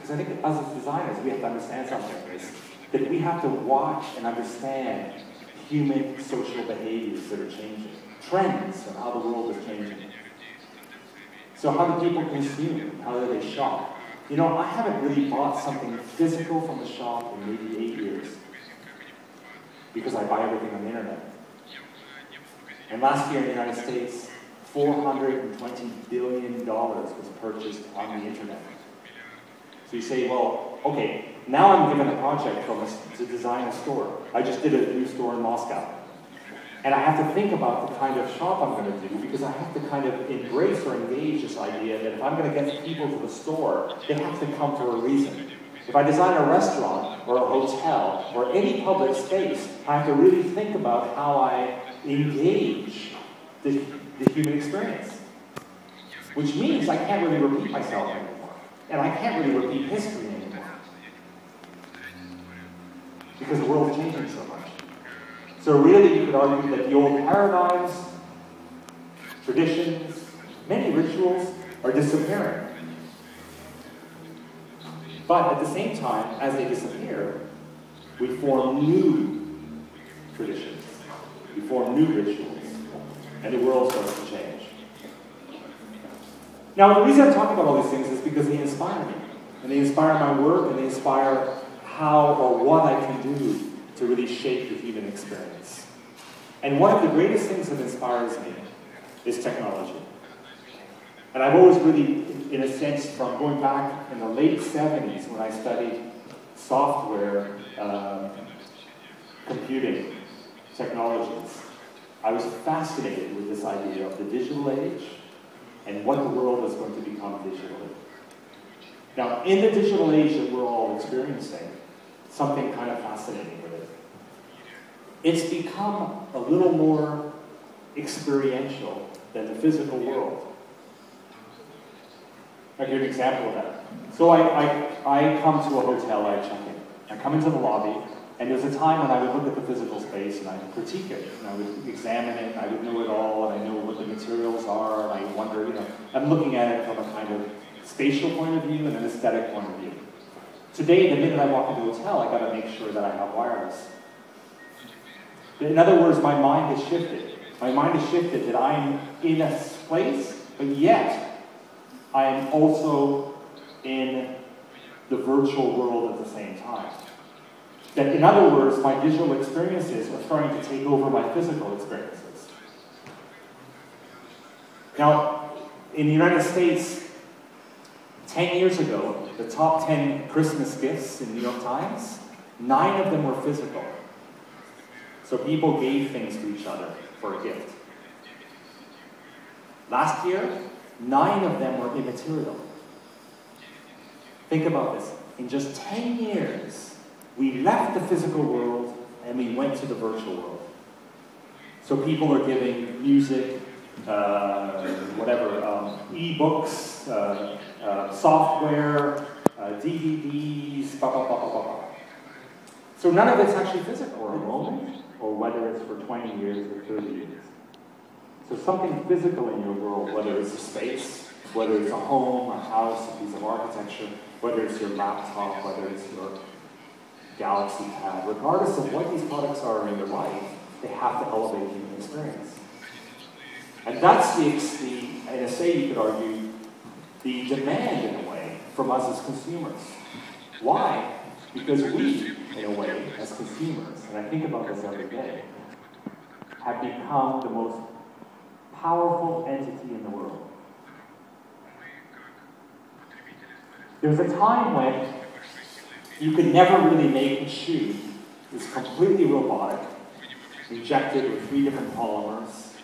Because I think as designers, we have to understand something like this, that we have to watch and understand human social behaviors that are changing, trends of how the world is changing. So how do people consume? How do they shop? You know, I haven't really bought something physical from a shop in maybe 8 years, because I buy everything on the internet. And last year in the United States, $420 billion was purchased on the internet. So you say, well, okay, now I'm given a project from us to design a store. I just did a new store in Moscow. And I have to think about the kind of shop I'm going to do, because I have to kind of embrace or engage this idea that if I'm going to get people to the store, they have to come for a reason. If I design a restaurant or a hotel or any public space, I have to really think about how I engage the human experience. Which means I can't really repeat myself anymore. And I can't really repeat history anymore. Because the world's changing so much. So really you could argue that the old paradigms, traditions, many rituals are disappearing. But at the same time, as they disappear, we form new traditions. We form new rituals. And the world starts to change. Now, the reason I'm talking about all these things is because they inspire me. And they inspire my work, and they inspire how or what I can do to really shape the human experience. And one of the greatest things that inspires me is technology. And I've always really, in a sense, from going back in the late 70s when I studied software, computing technologies, I was fascinated with this idea of the digital age and what the world is going to become digitally. Now, in the digital age that we're all experiencing, something kind of fascinating with it. It's become a little more experiential than the physical world. I'll give you an example of that. So I come to a hotel, I check in. I come into the lobby, and there's a time when I would look at the physical space and I would critique it, and I would examine it, and I would know it all, and I know what the materials are, and I wonder, you know, I'm looking at it from a kind of spatial point of view and an aesthetic point of view. Today, the minute I walk into a hotel, I gotta make sure that I have wireless. In other words, my mind has shifted. My mind has shifted that I'm in a place, but yet I am also in the virtual world at the same time. That, in other words, my digital experiences are starting to take over my physical experiences. Now, in the United States, 10 years ago, the top 10 Christmas gifts in the New York Times, 9 of them were physical. So people gave things to each other for a gift. Last year, 9 of them were immaterial. Think about this. In just 10 years, we left the physical world and we went to the virtual world. So people are giving music, e-books, software, DVDs, blah, blah, blah, blah, blah. So none of it's actually physical, or a moment, or whether it's for 20 years or 30 years. So something physical in your world, whether it's a space, whether it's a home, a house, a piece of architecture, whether it's your laptop, whether it's your Galaxy Pad, regardless of what these products are in your life, they have to elevate human experience. And that's in a say you could argue, the demand in a way from us as consumers. Why? Because we, in a way, as consumers, and I think about this every day, have become the most powerful entity in the world. There was a time when you could never really make a shoe that's completely robotic, injected with 3 different polymers,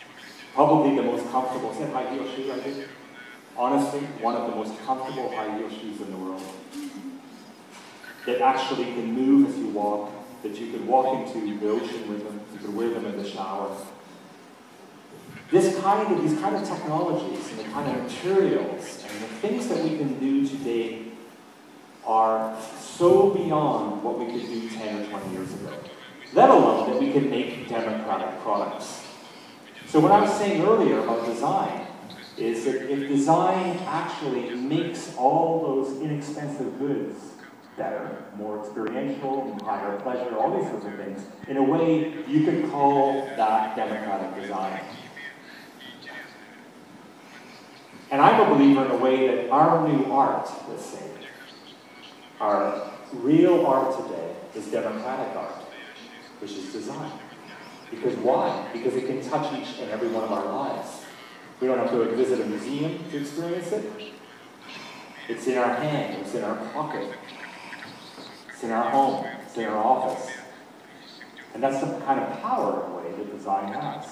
probably the most comfortable. Is that high heel shoe I did? Honestly, one of the most comfortable high heel shoes in the world. That actually can move as you walk, that you could walk into the ocean with them, you could wear them in the shower. These kind of technologies and the kind of materials and the things that we can do today are so beyond what we could do 10 or 20 years ago. Let alone that we can make democratic products. So what I was saying earlier about design, is that if design actually makes all those inexpensive goods better, more experiential, higher pleasure, all these sorts of things, in a way you could call that democratic design. And I'm a believer in a way that our new art, let's say, our real art today is democratic art, which is design. Because why? Because it can touch each and every one of our lives. We don't have to visit a museum to experience it. It's in our hand, it's in our pocket, it's in our home, it's in our office. And that's the kind of power, in a way, that design has.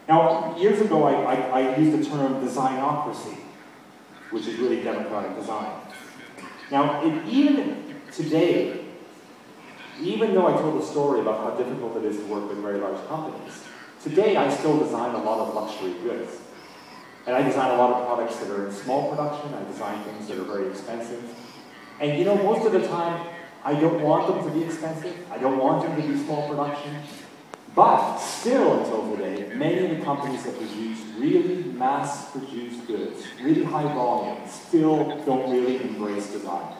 Now, years ago, I used the term designocracy, which is really democratic design. Now, even today, even though I told a story about how difficult it is to work with very large companies, today I still design a lot of luxury goods. And I design a lot of products that are in small production, I design things that are very expensive. And you know, most of the time, I don't want them to be expensive, I don't want them to be small production. But still, until today, many of the companies that produce really mass-produced goods, really high volume, still don't really embrace design.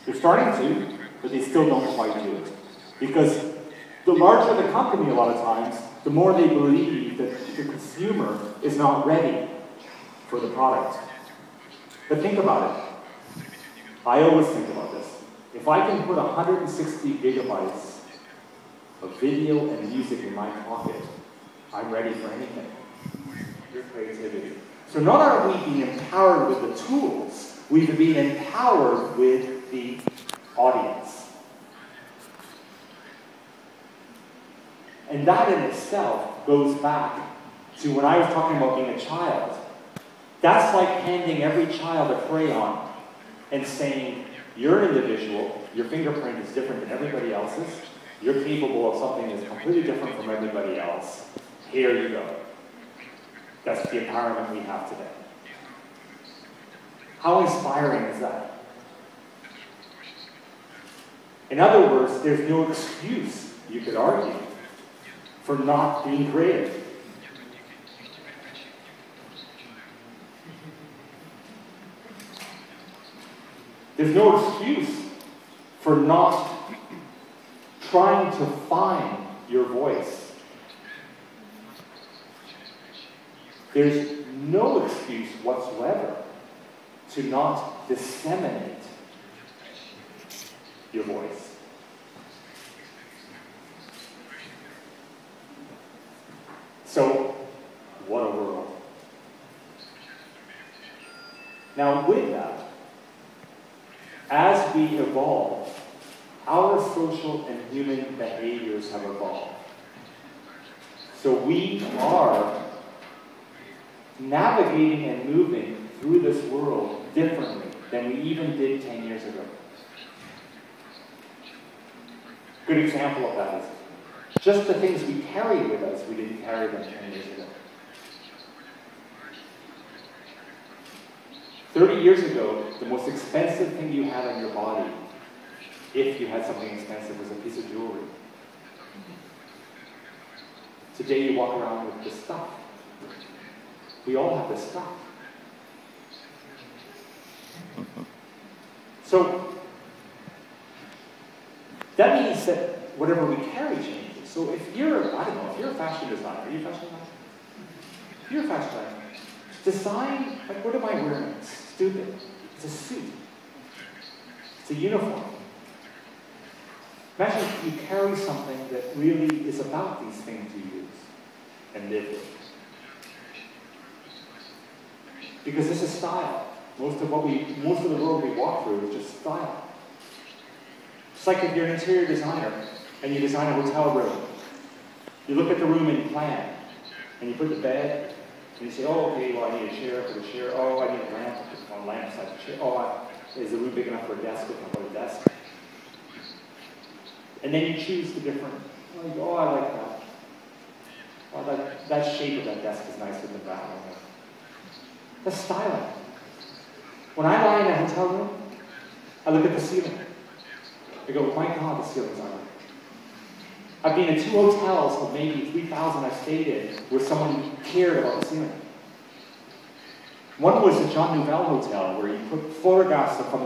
They're starting to, but they still don't quite do it. Because the larger the company, a lot of times, the more they believe that the consumer is not ready for the product. But think about it. I always think about this. If I can put 160 gigabytes of video and music in my pocket, I'm ready for anything. Your creativity. So not are we being empowered with the tools, we've been empowered with the audience. And that in itself goes back to when I was talking about being a child. That's like handing every child a crayon and saying, you're an individual, your fingerprint is different than everybody else's, you're capable of something that's completely different from everybody else. Here you go. That's the empowerment we have today. How inspiring is that? In other words, there's no excuse, you could argue, for not being creative. There's no excuse for not trying to find your voice. There's no excuse whatsoever to not disseminate your voice. So, what a world. Now with that, as we evolve, our social and human behaviors have evolved. So we are navigating and moving through this world differently than we even did 10 years ago. Good example of that is just the things we carry with us, we didn't carry them 10 years ago. 30 years ago, the most expensive thing you had on your body, if you had something expensive, was a piece of jewelry. Today you walk around with this stuff. We all have this stuff. So, that means that whatever we carry changes. So if you're, I don't know, if you're a fashion designer, are you a fashion designer? If you're a fashion designer, design, like what am I wearing? It's stupid. It's a suit. It's a uniform. Imagine if you carry something that really is about these things you use and live with. Because this is style. Most of the world we walk through is just style. It's like if you're an interior designer and you design a hotel room. You look at the room and you plan. And you put the bed, and you say, oh, okay, well, I need a chair for the chair. Oh, I need a lamp. Just one lamp beside the chair. Oh, is the room big enough for a desk? We can put a desk. And then you choose the different, oh, you go, oh, I like that. Oh, that shape of that desk is nicer than that one. That's styling. When I lie in a hotel room, I look at the ceiling. I go, my God, the ceiling's ugly. I've been in 2 hotels of maybe 3,000 I've stayed in where someone cared about the ceiling. One was the John Nouvel Hotel, where you put photographs from